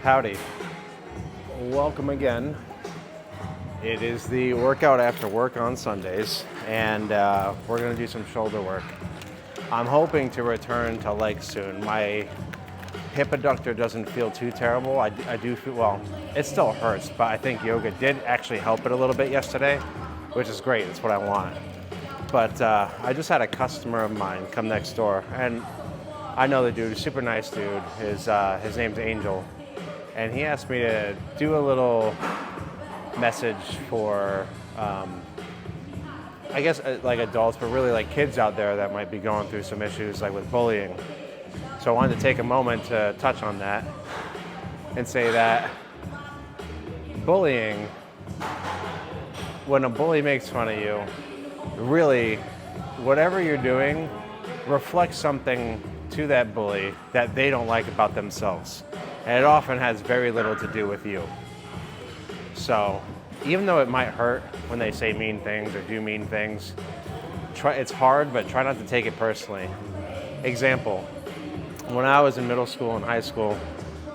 Howdy. Welcome again. It is the workout after work on Sundays, and we're going to do some shoulder work. I'm hoping to return to legs soon. My hip adductor doesn't feel too terrible. I do feel, well, it still hurts, but I think yoga did actually help it a little bit yesterday, which is great. It's what I want. But I just had a customer of mine come next door, and I know the dude, super nice dude. His name's Angel, and he asked me to do a little message for, I guess, like adults, but really like kids out there that might be going through some issues like with bullying. So I wanted to take a moment to touch on that and say that bullying, when a bully makes fun of you, really, whatever you're doing reflects something to that bully that they don't like about themselves. And it often has very little to do with you. So even though it might hurt when they say mean things or do mean things, it's hard, but try not to take it personally. Example, when I was in middle school and high school,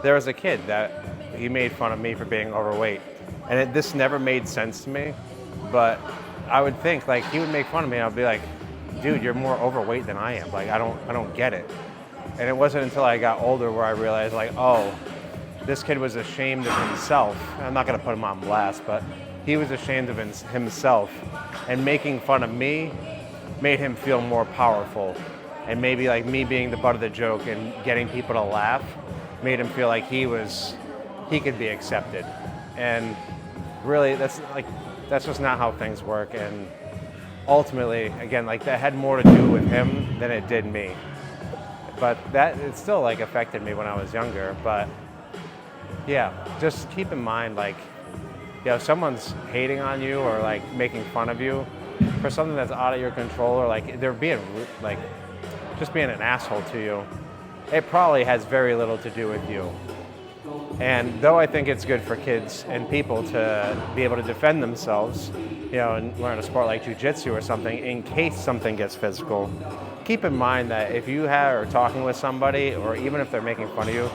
there was a kid that he made fun of me for being overweight. And this never made sense to me, but I would think, like, he would make fun of me, and I'd be like, dude, you're more overweight than I am. Like, I don't get it. And it wasn't until I got older where I realized, like, oh, this kid was ashamed of himself. I'm not gonna put him on blast, but he was ashamed of himself, and making fun of me made him feel more powerful. And maybe like me being the butt of the joke and getting people to laugh made him feel like he could be accepted. And really, that's just not how things work. And ultimately, again, like, that had more to do with him than it did me. But it still like affected me when I was younger. But yeah, just keep in mind, like, if someone's hating on you or like making fun of you for something that's out of your control, or like they're being like just being an asshole to you, it probably has very little to do with you. And though I think it's good for kids and people to be able to defend themselves, and learn a sport like jiu-jitsu or something in case something gets physical, keep in mind that if you are talking with somebody, or even if they're making fun of you,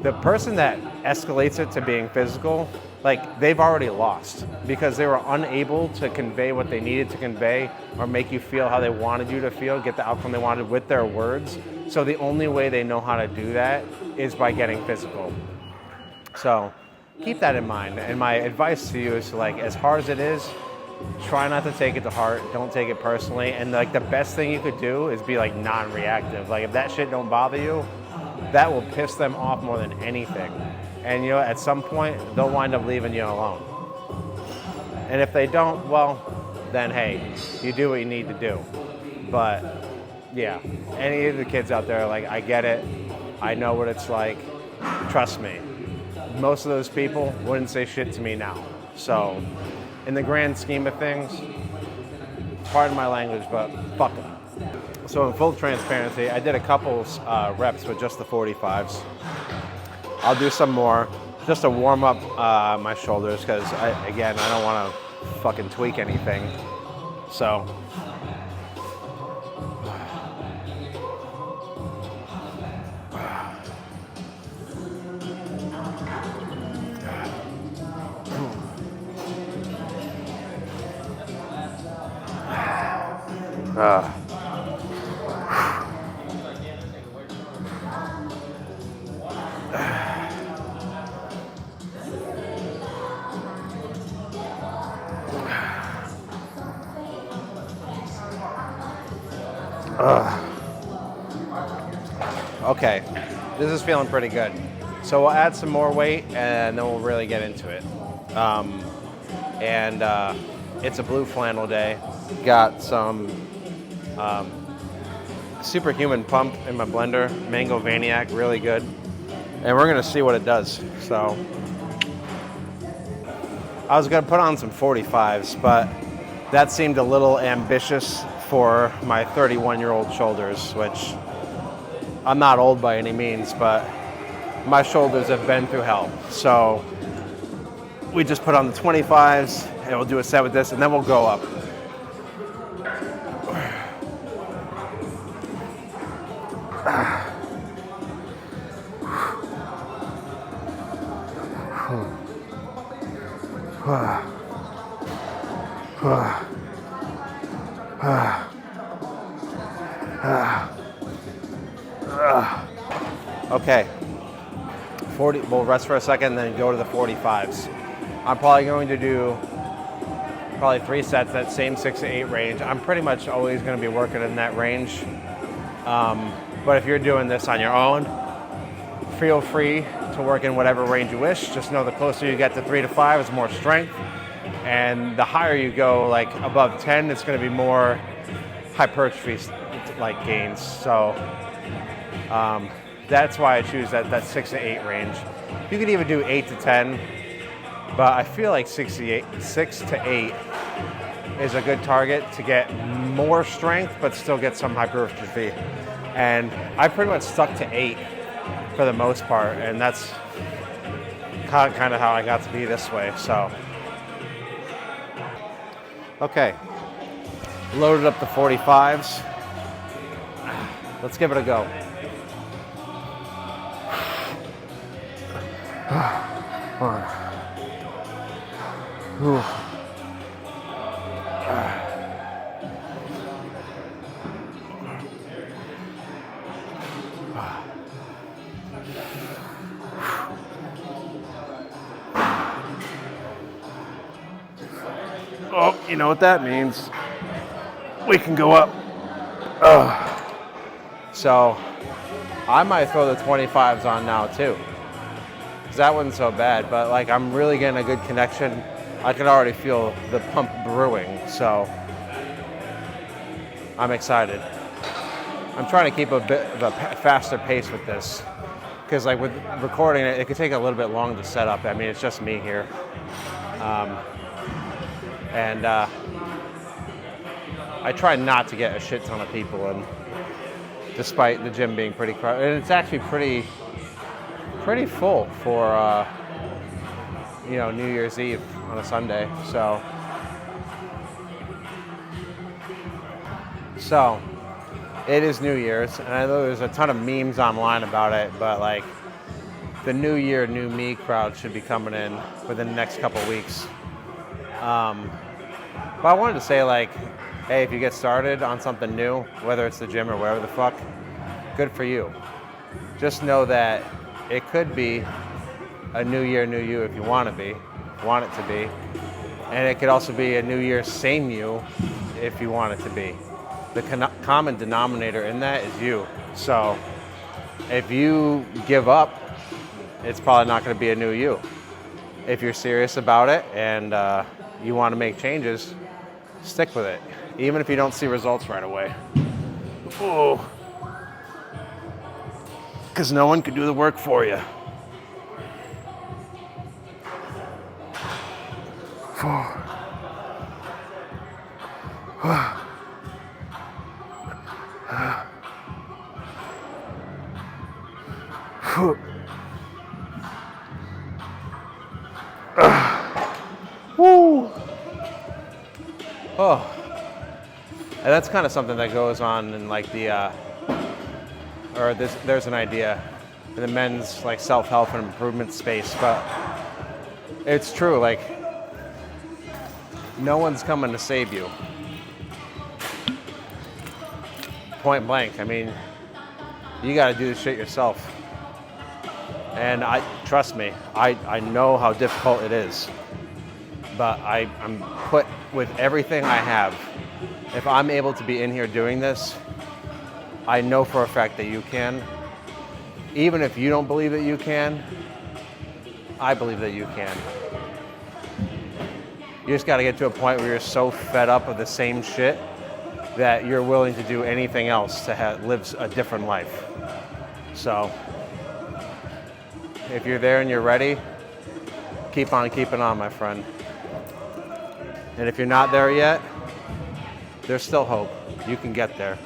the person that escalates it to being physical, like, they've already lost because they were unable to convey what they needed to convey or make you feel how they wanted you to feel, get the outcome they wanted with their words. So the only way they know how to do that is by getting physical. So keep that in mind. And my advice to you is to, like, as hard as it is, try not to take it to heart. Don't take it personally. And like, the best thing you could do is be like non-reactive. Like, if that shit don't bother you, that will piss them off more than anything. And at some point, they'll wind up leaving you alone. And if they don't, well, then hey, you do what you need to do. But yeah, any of the kids out there, like, I get it. I know what it's like. Trust me. Most of those people wouldn't say shit to me now. So in the grand scheme of things, pardon my language, but fuck them. So in full transparency, I did a couple reps with just the 45s. I'll do some more just to warm up my shoulders, because I don't want to fucking tweak anything. So okay, this is feeling pretty good. So we'll add some more weight, and then we'll really get into it. It's a blue flannel day. Got some Superhuman Pump in my blender, Mango Vaniac, really good. And we're gonna see what it does. So I was gonna put on some 45s, but that seemed a little ambitious for my 31-year-old shoulders, which I'm not old by any means, but my shoulders have been through hell. So we just put on the 25s, and we'll do a set with this, and then we'll go up. Okay, 40, we'll rest for a second, then go to the 45s. I'm probably going to do probably 3 sets, that same 6 to 8 range. I'm pretty much always going to be working in that range. But if you're doing this on your own, feel free to work in whatever range you wish. Just know the closer you get to 3 to 5 is more strength. And the higher you go, like above 10, it's going to be more hypertrophy like gains. So that's why I choose that 6 to 8 range. You could even do 8 to 10, but I feel like 6 to 8 is a good target to get more strength, but still get some hypertrophy. And I pretty much stuck to 8 for the most part, and that's kind of how I got to be this way. So, okay, loaded up the 45s. Let's give it a go. Oh, you know what that means. We can go up. So I might throw the 25s on now too, because that wasn't so bad, but like I'm really getting a good connection. I can already feel the pump brewing, so I'm excited. I'm trying to keep a bit of a faster pace with this, because like with recording it, it could take a little bit long to set up. I mean, it's just me here. And I try not to get a shit ton of people in, despite the gym being pretty crowded. And it's actually pretty full for New Year's Eve on a Sunday. So it is New Year's, and I know there's a ton of memes online about it, but like the New Year, New Me crowd should be coming in within the next couple weeks. But I wanted to say, like, hey, if you get started on something new, whether it's the gym or whatever the fuck, good for you. Just know that it could be a new year, new you if you want it to be. And it could also be a new year, same you if you want it to be. The common denominator in that is you. So if you give up, it's probably not going to be a new you. If you're serious about it and you want to make changes, stick with it, even if you don't see results right away. Oh, because no one can do the work for you. 4. Woo! Oh, and that's kind of something that goes on in like there's an idea in the men's like self-help and improvement space, but it's true, like no one's coming to save you. Point blank. I mean, you got to do the shit yourself. And trust me, I know how difficult it is, but I'm put with everything I have. If I'm able to be in here doing this, I know for a fact that you can. Even if you don't believe that you can, I believe that you can. You just got to get to a point where you're so fed up of the same shit that you're willing to do anything else to live a different life. So if you're there and you're ready, keep on keeping on, my friend. And if you're not there yet, there's still hope. You can get there.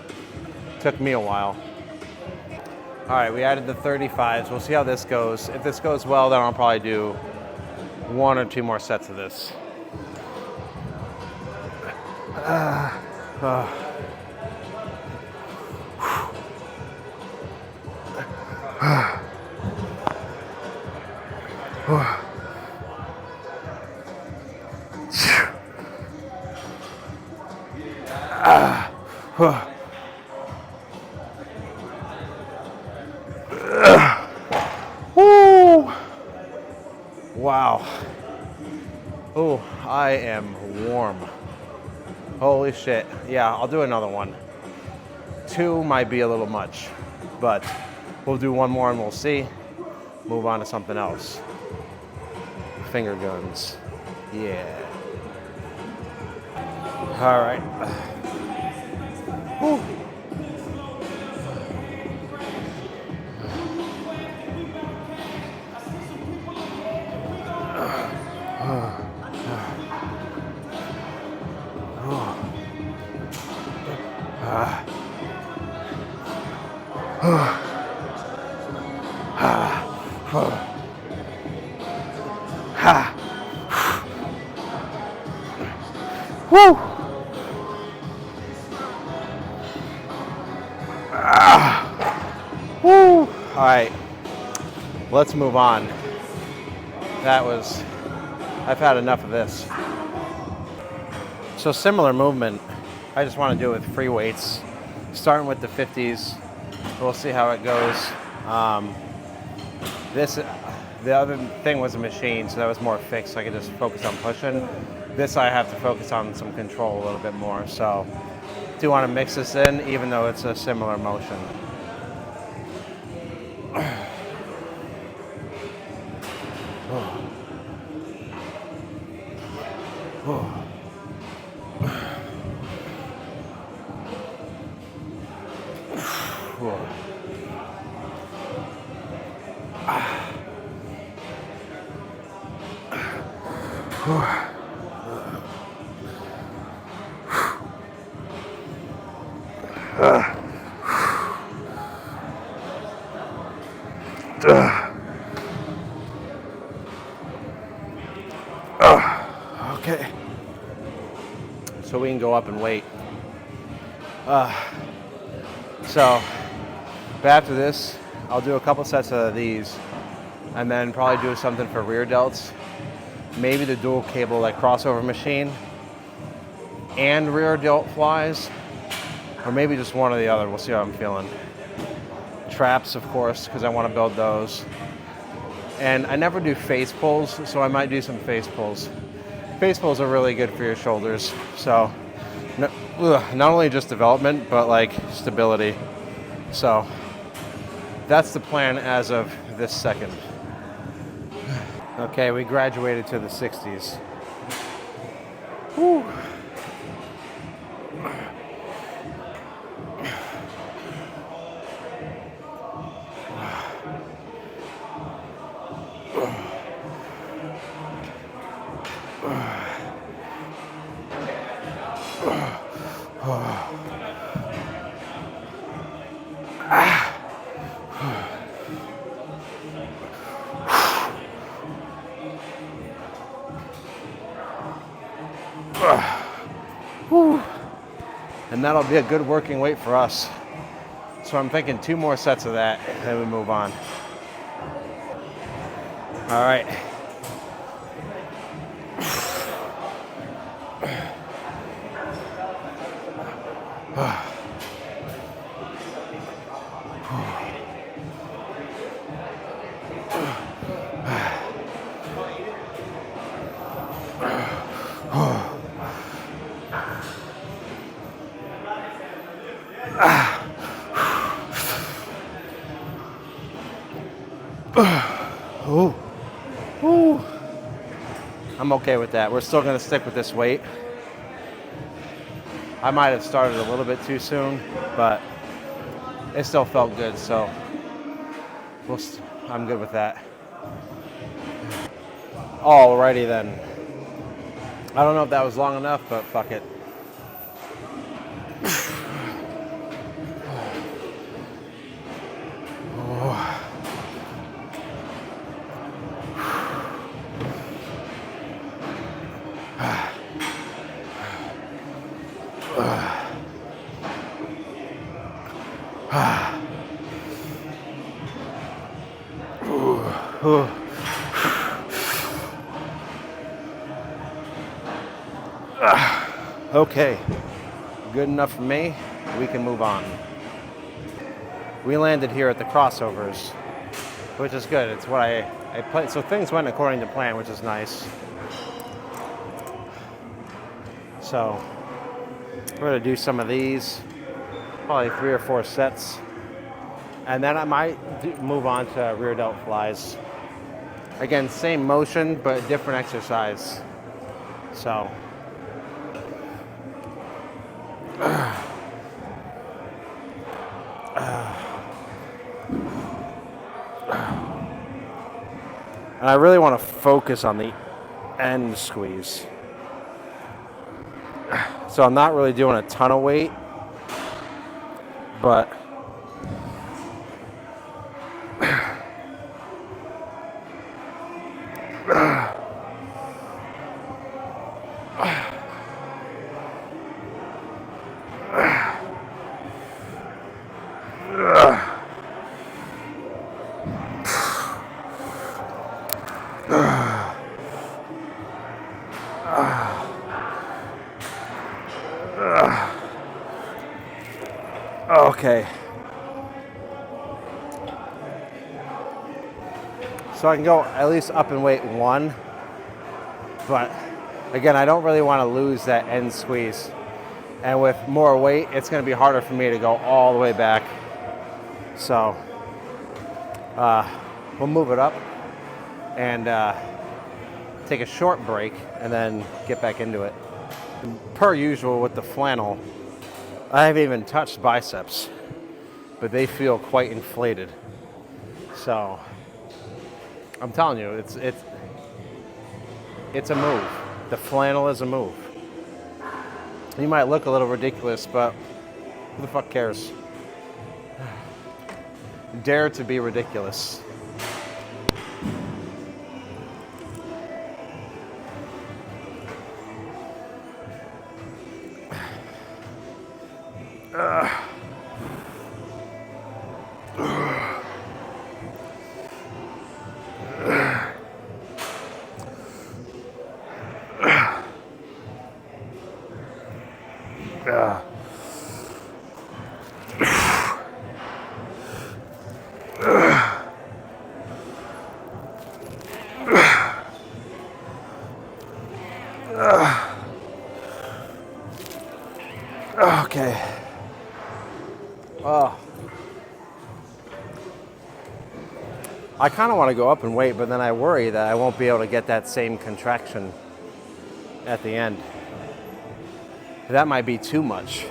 Took me a while. All right, we added the 35s. We'll see how this goes. If this goes well, then I'll probably do 1 or 2 more sets of this. Woo! Wow. Oh, I am warm. Holy shit. Yeah, I'll do another one. 2 might be a little much, but we'll do one more and we'll see. Move on to something else. Finger guns. Yeah. All right. Whew. Woo! Woo! All right, let's move on. I've had enough of this. So similar movement, I just want to do it with free weights, starting with the 50s. We'll see how it goes. The other thing was a machine, so that was more fixed, so I could just focus on pushing. This I have to focus on some control a little bit more. So I do want to mix this in, even though it's a similar motion. Okay, so we can go up and wait. So, but after this, I'll do a couple sets of these, and then probably do something for rear delts. Maybe the dual cable, like crossover machine, and rear delt flies, or maybe just one or the other. We'll see how I'm feeling. Traps, of course, because I want to build those. And I never do face pulls, so I might do some face pulls. Face pulls are really good for your shoulders. So not only just development, but like stability. So that's the plan as of this second. Okay, we graduated to the 60s. Whew. And that'll be a good working weight for us. So I'm thinking 2 more sets of that, then we move on. All right. Ooh. Ooh. I'm okay with that. We're still going to stick with this weight. I might have started a little bit too soon, but it still felt good, so I'm good with that. Alrighty then. I don't know if that was long enough, but fuck it. Okay, good enough for me. we can move on. We landed here at the crossovers, which is good. It's what I played. So things went according to plan, which is nice. So we're gonna do some of these, probably 3 or 4 sets. And then I might move on to rear delt flies. Again, same motion, but different exercise. So. And I really want to focus on the end squeeze. So I'm not really doing a ton of weight, but okay. So I can go at least up in weight 1, but again, I don't really want to lose that end squeeze. And with more weight, it's going to be harder for me to go all the way back. So we'll move it up and take a short break and then get back into it. Per usual with the flannel, I haven't even touched biceps, but they feel quite inflated. So I'm telling you, it's a move. The flannel is a move. You might look a little ridiculous, but who the fuck cares? Dare to be ridiculous. Okay. Oh. I kind of want to go up in weight, but then I worry that I won't be able to get that same contraction at the end. That might be too much.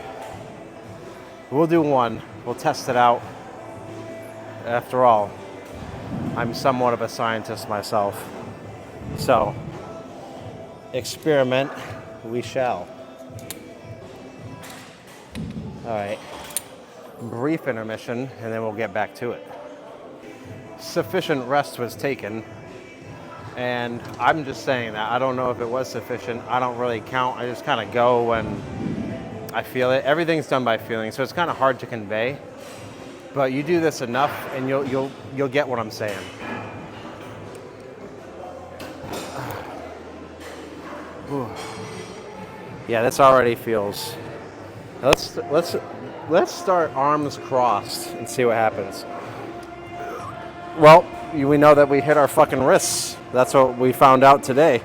We'll do 1. We'll test it out. After all, I'm somewhat of a scientist myself. So, experiment we shall. All right, brief intermission, and then we'll get back to it. Sufficient rest was taken, and I'm just saying that. I don't know if it was sufficient. I don't really count. I just kind of go when I feel it. Everything's done by feeling, so it's kind of hard to convey. But you do this enough, and you'll get what I'm saying. Ooh. Yeah, this already feels. Let's start arms crossed and see what happens. Well, we know that we hit our fucking wrists. That's what we found out today.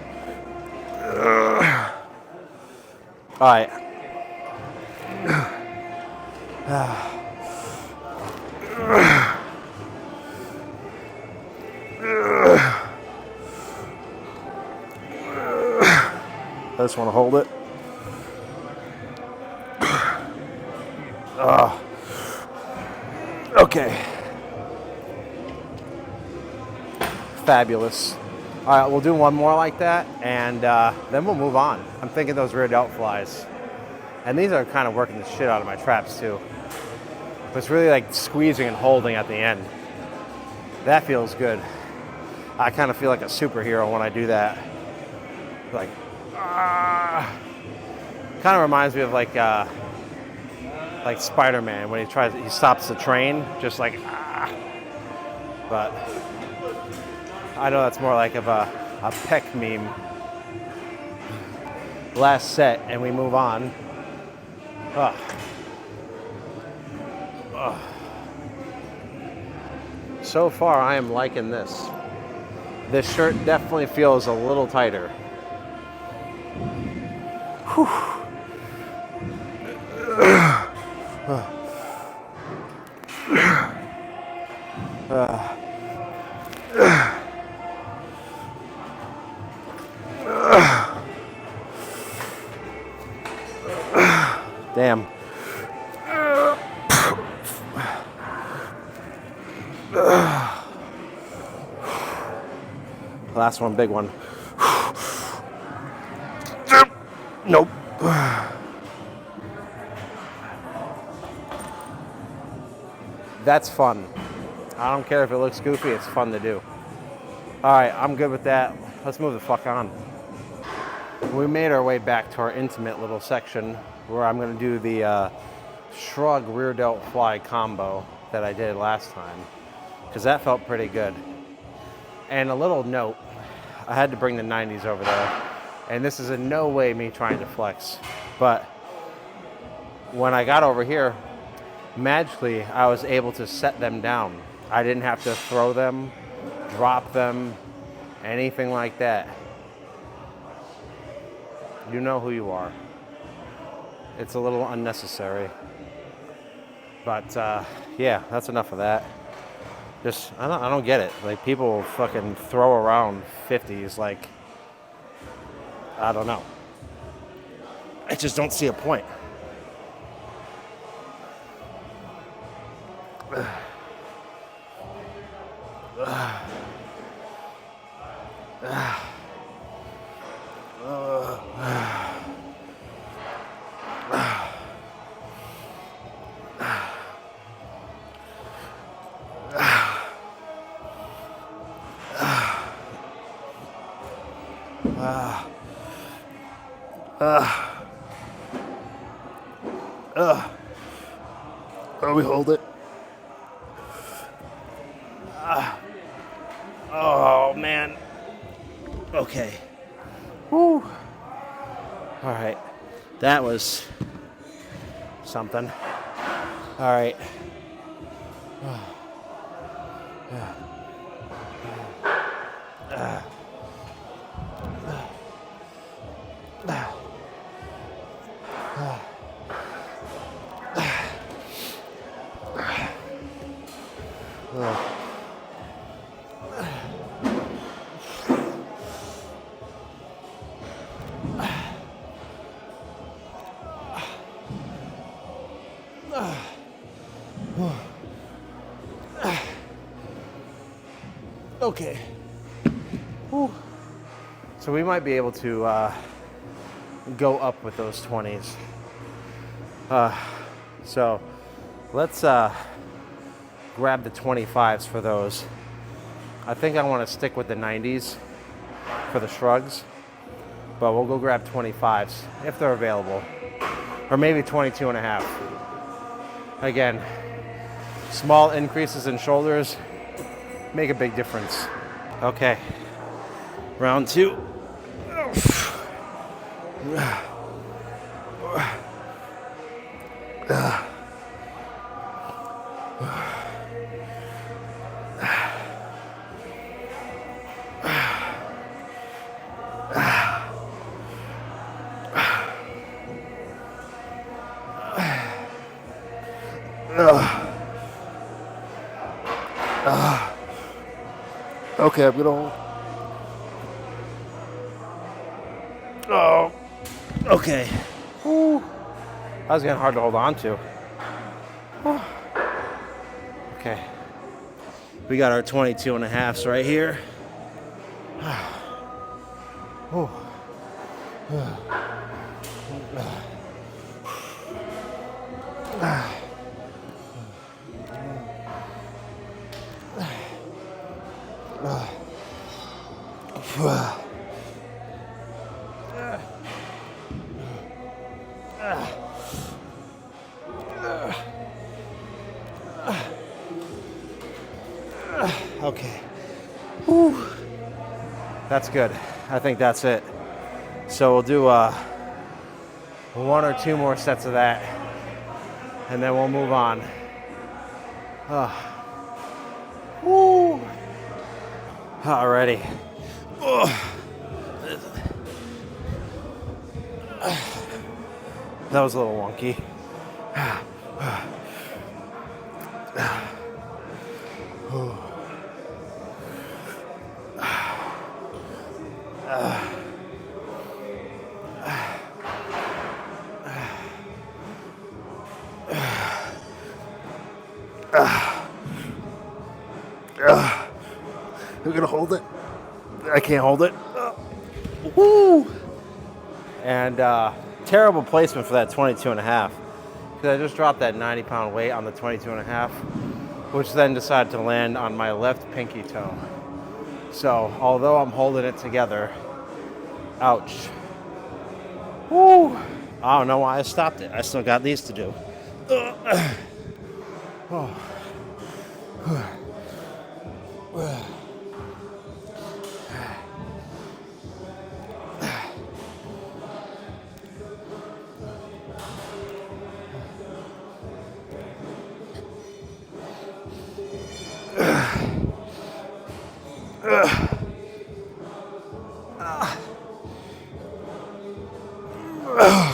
All right. I just want to hold it. Okay. Fabulous. All right, we'll do 1 more like that, and then we'll move on. I'm thinking those rear delt flies. And these are kind of working the shit out of my traps, too. But it's really like squeezing and holding at the end. That feels good. I kind of feel like a superhero when I do that. Like, kind of reminds me of like Spider-Man when he stops the train, just like, But I know that's more like of a peck meme. Last set, and we move on. So far, I am liking this. This shirt definitely feels a little tighter. Whew. Damn. Last one, big one. Nope. That's fun. I don't care if it looks goofy, it's fun to do. All right, I'm good with that. Let's move the fuck on. We made our way back to our intimate little section where I'm gonna do the shrug rear delt fly combo that I did last time, because that felt pretty good. And a little note, I had to bring the 90s over there, and this is in no way me trying to flex, but when I got over here, magically I was able to set them down. I didn't have to throw them, drop them, anything like that. You know who you are. It's a little unnecessary. But yeah, that's enough of that. Just, I don't get it. Like, people fucking throw around 50s like, I don't know. I just don't see a point. Let me hold it. Oh, man. Okay. Woo. All right. That was something. All right. Okay. Whew. So we might be able to go up with those 20s. So let's grab the 25s for those. I think I want to stick with the 90s for the shrugs, but we'll go grab 25s if they're available, or maybe 22 and a half. Again, small increases in shoulders make a big difference. Okay, round two. Okay, I'm gonna hold. Oh, okay. Whew. That was getting hard to hold on to. Okay. We got our 22 and a halves right here. Okay. Whew. That's good. I think that's it. So we'll do one or two more sets of that, and then we'll move on. Woo. Alrighty. That was a little wonky. You're gonna hold it? I can't hold it. Woo! And terrible placement for that 22 and a half. Because I just dropped that 90-pound weight on the 22 and a half, which then decided to land on my left pinky toe. So, although I'm holding it together, ouch. Woo! I don't know why I stopped it. I still got these to do. Oh.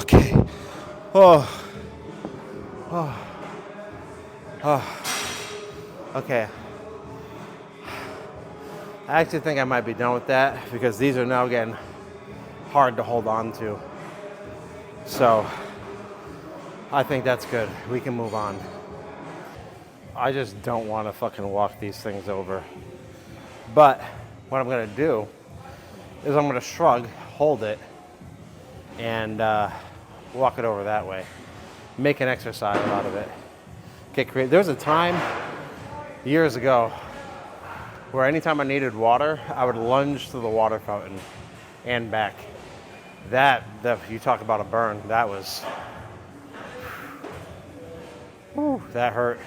Okay. Oh. Oh. Oh. Okay. I actually think I might be done with that because these are now getting hard to hold on to. So I think that's good. We can move on. I just don't want to fucking walk these things over. But what I'm going to do is I'm going to shrug, hold it, and walk it over that way. Make an exercise out of it. Get creative. There was a time years ago where anytime I needed water, I would lunge to the water fountain and back. That you talk about a burn, that was, whew, that hurt.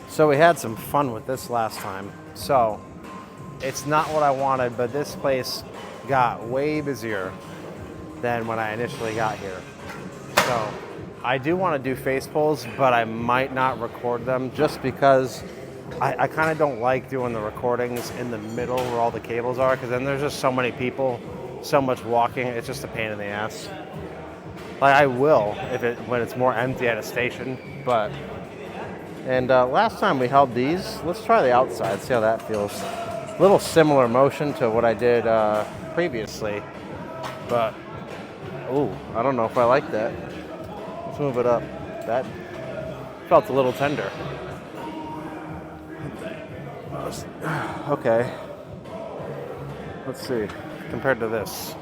So we had some fun with this last time. So it's not what I wanted, but this place got way busier than when I initially got here. So I do want to do face pulls, but I might not record them just because I kind of don't like doing the recordings in the middle where all the cables are, because then there's just so many people, so much walking, it's just a pain in the ass. Like I will when it's more empty at a station, but. And last time we held these, let's try the outside, see how that feels. A little similar motion to what I did previously, but, ooh, I don't know if I like that. Let's move it up. That felt a little tender. Okay. Let's see, compared to this.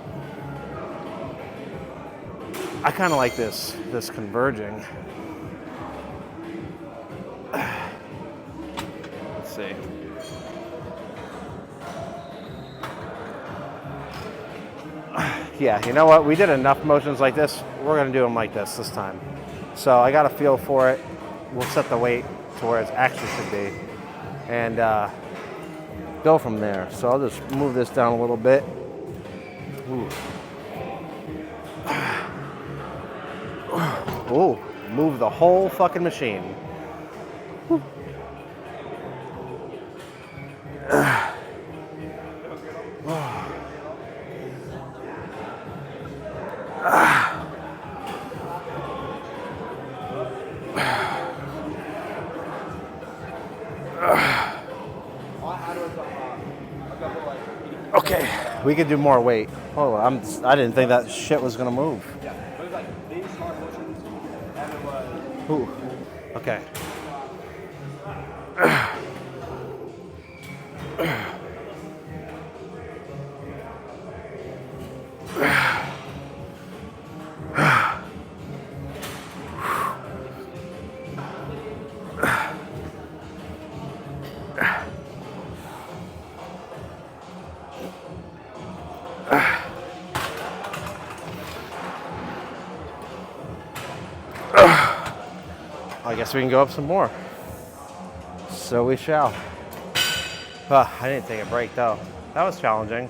I kind of like this converging. Let's see. Yeah, you know what? We did enough motions like this. We're going to do them like this time. So I got a feel for it. We'll set the weight to where it actually should be. And go from there. So I'll just move this down a little bit. Ooh. Ooh. Move the whole fucking machine. Whew. Okay, we could do more weight. Oh, I didn't think that shit was gonna move. Yeah, but it was like these hard motions, and it was. Ooh. Okay. I guess we can go up some more. So we shall. I didn't take a break though. That was challenging,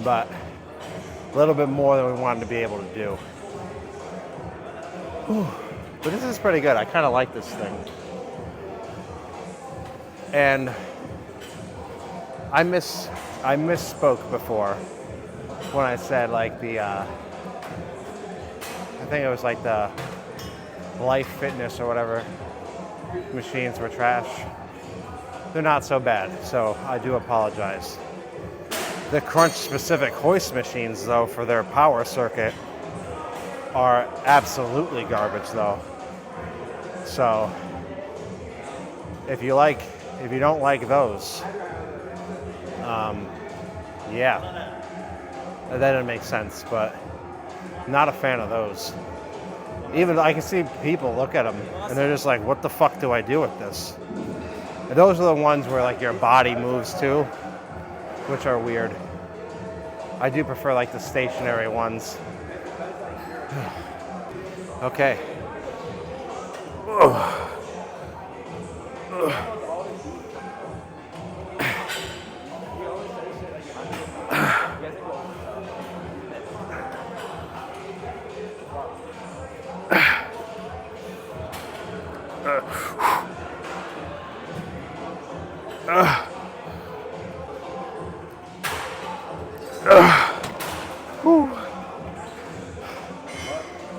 but a little bit more than we wanted to be able to do. Whew. But this is pretty good. I kind of like this thing. And I misspoke before when I said like I think it was like the Life Fitness or whatever machines were trash. They're not so bad, so I do apologize. The Crunch specific hoist machines though for their power circuit are absolutely garbage though. So if you don't like those, yeah, that doesn't make sense, but not a fan of those. Even I can see people look at them and they're just like, what the fuck do I do with this? And those are the ones where like your body moves too, which are weird. I do prefer like the stationary ones. Okay.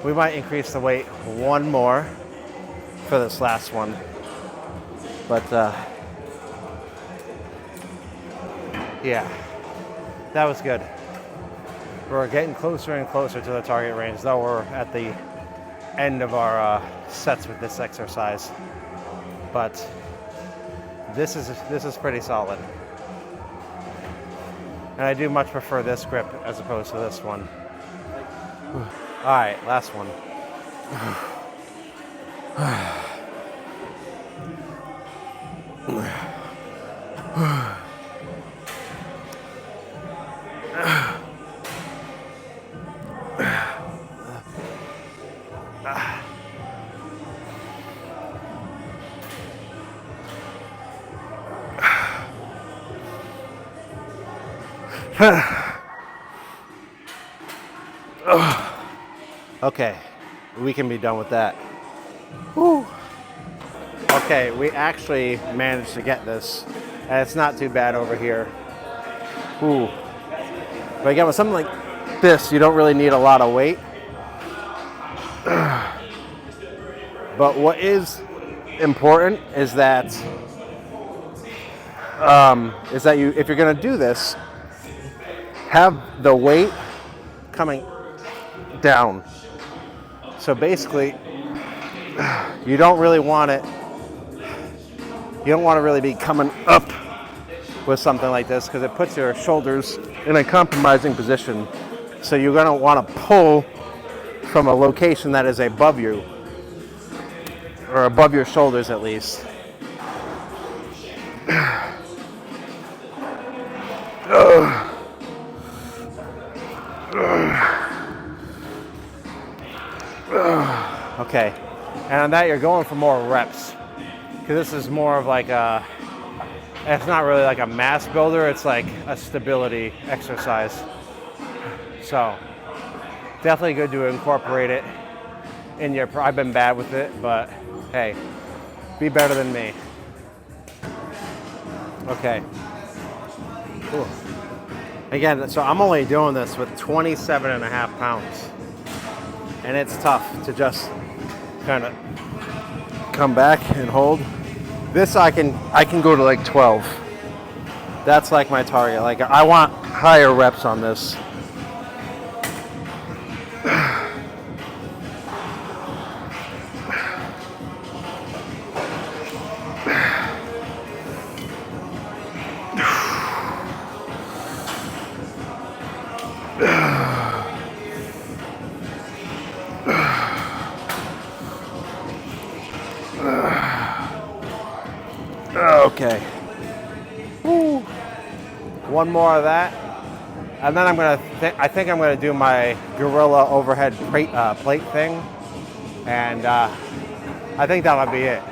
We might increase the weight one more for this last one, but yeah, that was good. We're getting closer and closer to the target range, though we're at the end of our sets with this exercise, but this is pretty solid. And I do much prefer this grip as opposed to this one. All right, last one. Okay, we can be done with that. Whew. Okay, we actually managed to get this, and it's not too bad over here. Ooh. But again, with something like this, you don't really need a lot of weight. But what is important is that if you're going to do this, have the weight coming down. So basically, you don't really want it. You don't want to really be coming up with something like this because it puts your shoulders in a compromising position. So you're going to want to pull from a location that is above you, or above your shoulders at least. Okay, and on that you're going for more reps, because this is more of like it's not really like a mass builder, it's like a stability exercise. So definitely good to incorporate it in your, I've been bad with it, but hey, be better than me. Okay. Cool. Again, so I'm only doing this with 27.5 pounds. And it's tough to just kind of come back and hold. This I can go to like 12. That's like my target. Like I want higher reps on this. Okay. Woo. One more of that, and then I think I'm gonna do my gorilla overhead plate thing, and I think that'll be it.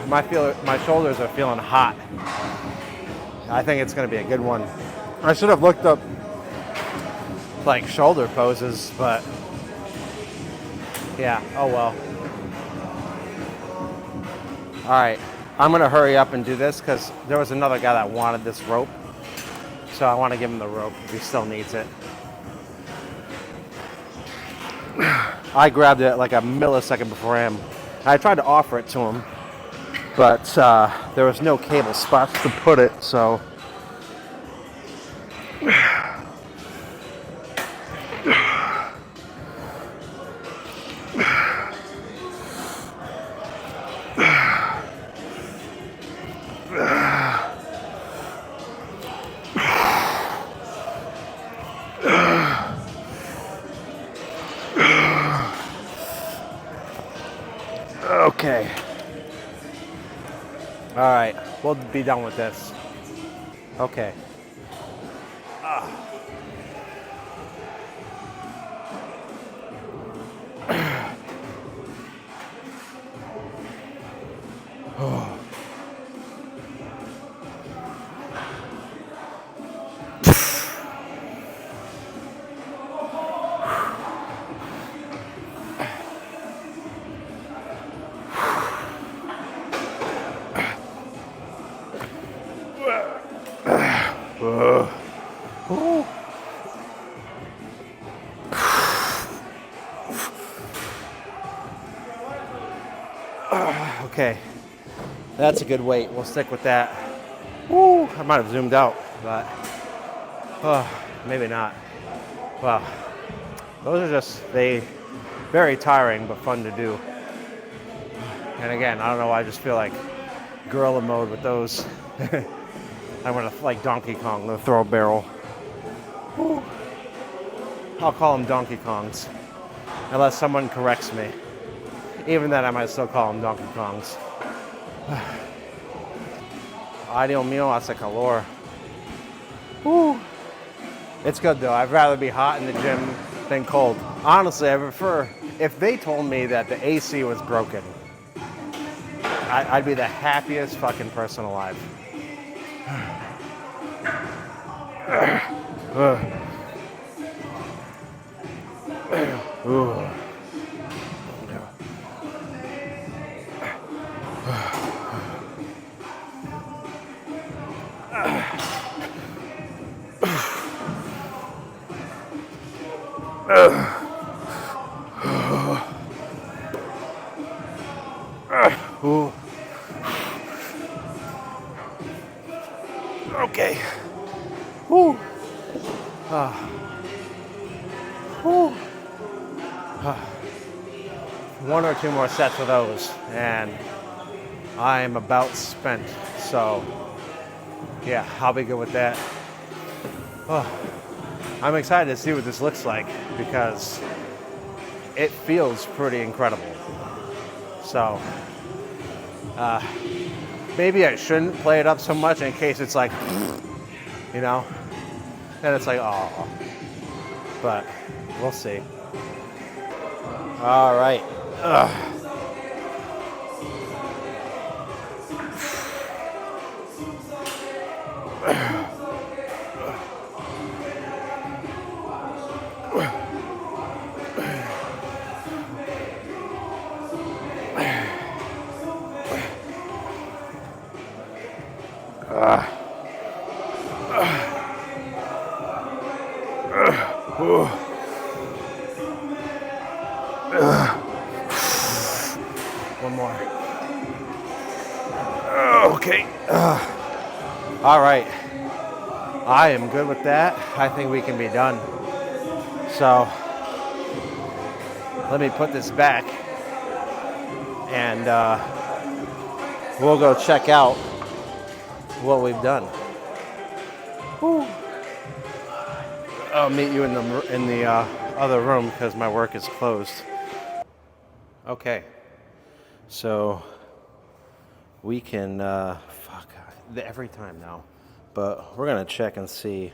My shoulders are feeling hot. I think it's gonna be a good one. I should have looked up like shoulder poses, but yeah, oh well. All right, I'm gonna hurry up and do this because there was another guy that wanted this rope. So I want to give him the rope if he still needs it. I grabbed it like a millisecond before him. I tried to offer it to him, but there was no cable spots to put it, so. Okay. All right, we'll be done with this. Okay. Okay, that's a good weight. We'll stick with that. Woo, I might have zoomed out, but maybe not. Wow, those are just very tiring but fun to do. And again, I don't know why I just feel like gorilla mode with those. I'm gonna like Donkey Kong, the throw barrel. Woo. I'll call them Donkey Kongs, unless someone corrects me. Even then, I might still call them Donkey Kongs. Ay, Dios mío, hace calor. Woo. It's good though. I'd rather be hot in the gym than cold. Honestly, I prefer, if they told me that the AC was broken, I'd be the happiest fucking person alive. Okay. Woo. Woo. One or two more sets of those, and I am about spent. So, yeah, I'll be good with that. I'm excited to see what this looks like because it feels pretty incredible. So, maybe I shouldn't play it up so much in case it's like, you know, then it's like, oh, but we'll see. All right. One more. Okay. All right. I am good with that. I think we can be done. So let me put this back and we'll go check out what we've done. Woo. I'll meet you in the other room because my work is closed. Okay, so we can every time now, but we're gonna check and see.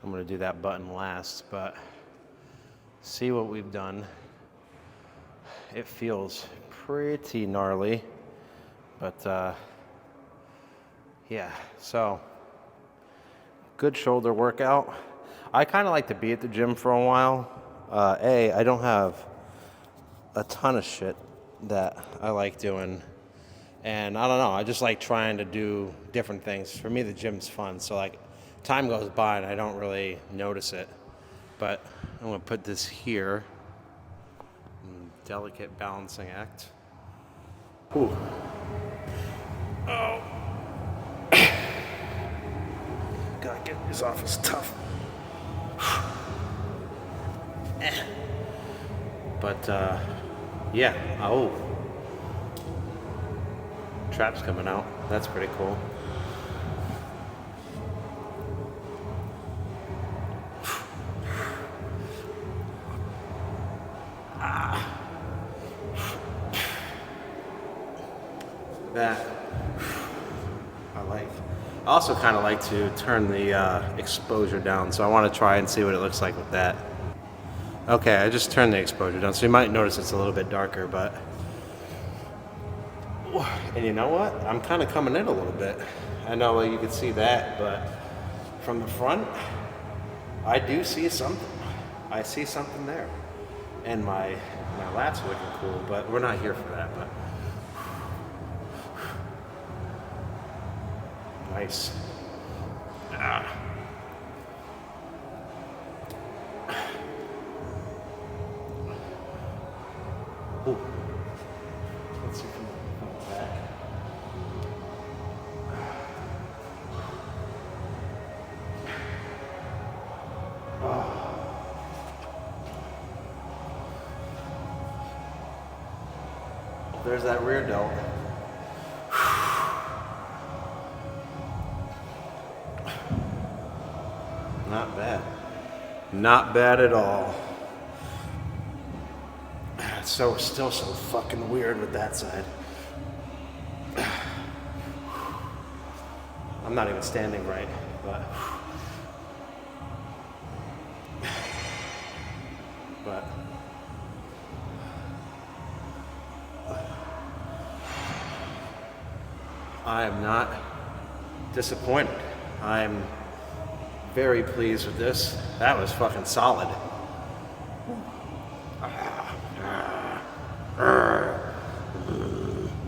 I'm gonna do that button last, but see what we've done. It feels pretty gnarly, but yeah, so good shoulder workout. I kind of like to be at the gym for a while. I don't have a ton of shit that I like doing And I don't know, I just like trying to do different things. For me, the gym's fun, so like time goes by and I don't really notice it. But I'm gonna put this here. Delicate balancing act. Ooh. Oh. Gotta get this off, it's tough. But yeah, oh. Trap's coming out. That's pretty cool. That I like. I also kind of like to turn the exposure down, so I want to try and see what it looks like with that. Okay, I just turned the exposure down, so you might notice it's a little bit darker, but... And you know what? I'm kind of coming in a little bit. I know you can see that, but from the front, I do see something. I see something there. And my lats are looking cool, but we're not here for that, but... Nice. Ah. Ooh. Let's see if we can come back. Oh. There's that rear delt. Not bad. Not bad at all. It's still so fucking weird with that side. I'm not even standing right, but I am not disappointed. I'm very pleased with this. That was fucking solid.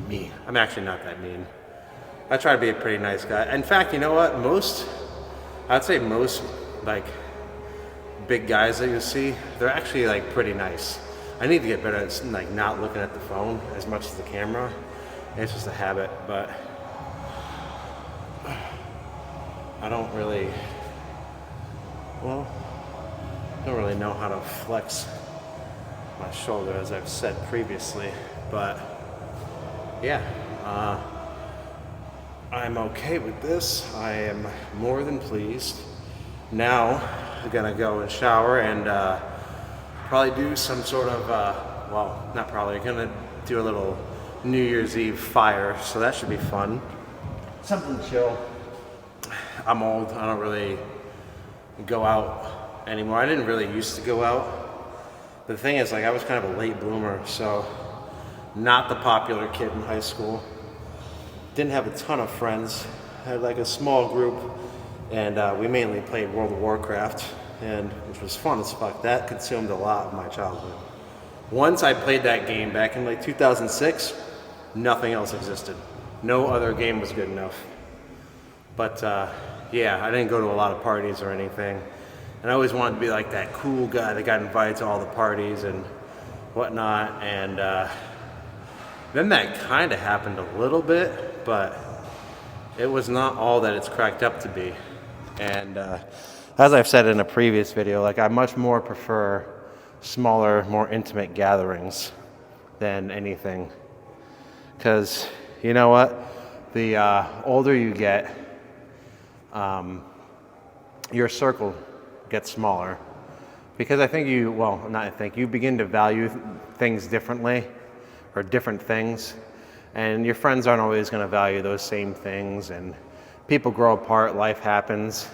Me. I'm actually not that mean. I try to be a pretty nice guy. In fact, you know what? I'd say most like big guys that you see, they're actually like pretty nice. I need to get better at like not looking at the phone as much as the camera. It's just a habit, but I don't really know how to flex my shoulder, as I've said previously, but yeah, I'm okay with this. I am more than pleased. Now I'm gonna go and shower and probably do some sort of, well, not probably, gonna do a little New Year's Eve fire, so that should be fun. Something chill. I'm old, I don't really go out anymore. I didn't really used to go out. The thing is, like, I was kind of a late bloomer, so not the popular kid in high school. Didn't have a ton of friends. Had like a small group, and we mainly played World of Warcraft, which was fun as fuck. That consumed a lot of my childhood. Once I played that game back in like 2006, nothing else existed. No other game was good enough. But yeah, I didn't go to a lot of parties or anything. And I always wanted to be like that cool guy that got invited to all the parties and whatnot. And then that kind of happened a little bit, but it was not all that it's cracked up to be. And as I've said in a previous video, like, I much more prefer smaller, more intimate gatherings than anything. Because you know what? The older you get, your circle gets smaller. Because I think you begin to value things differently, or different things. And your friends aren't always going to value those same things, and people grow apart, life happens.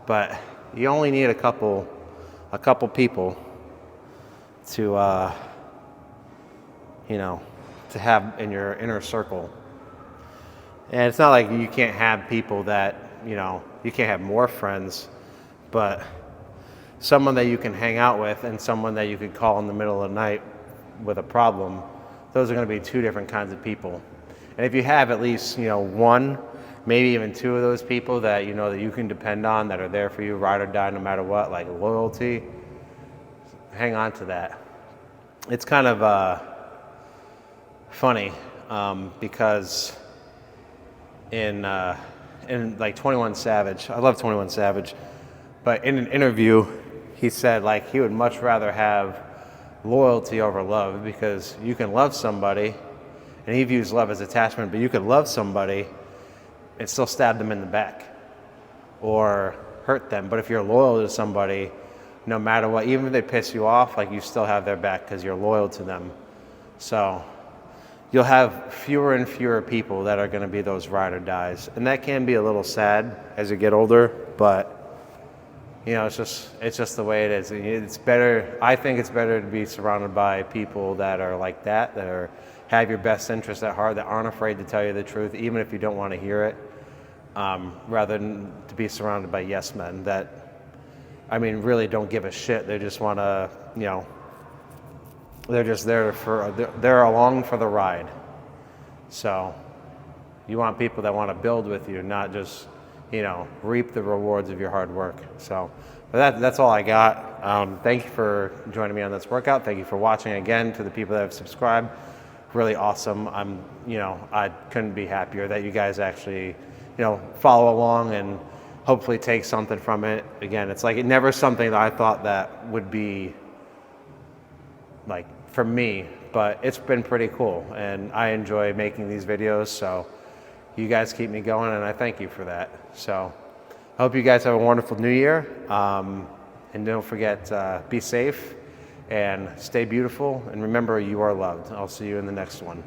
But you only need a couple people to, to have in your inner circle. And it's not like you can't have people that, you can't have more friends, but someone that you can hang out with and someone that you could call in the middle of the night with a problem, those are going to be two different kinds of people. And if you have at least, one, maybe even two of those people that you know that you can depend on, that are there for you, ride or die, no matter what, like loyalty, hang on to that. It's kind of funny because in like 21 Savage, I love 21 Savage, but in an interview, he said like he would much rather have loyalty over love, because you can love somebody, and he views love as attachment, but you could love somebody and still stab them in the back or hurt them. But if you're loyal to somebody, no matter what, even if they piss you off, like you still have their back because you're loyal to them. So you'll have fewer and fewer people that are going to be those ride or dies, and that can be a little sad as you get older, but it's just the way it is. It's better. I think it's better to be surrounded by people that are like that have your best interest at heart, that aren't afraid to tell you the truth, even if you don't want to hear it, rather than to be surrounded by yes men that, really don't give a shit. They just want to, they're just there they're along for the ride. So you want people that want to build with you, not just, reap the rewards of your hard work. So, but that's all I got. Thank you for joining me on this workout. Thank you for watching. Again, to the people that have subscribed, really awesome. I couldn't be happier that you guys actually, follow along and hopefully take something from it. Again, it's like, it never something that I thought that would be like for me, but it's been pretty cool, and I enjoy making these videos. So you guys keep me going, and I thank you for that. So I hope you guys have a wonderful new year. And don't forget, be safe and stay beautiful. And remember, you are loved. I'll see you in the next one.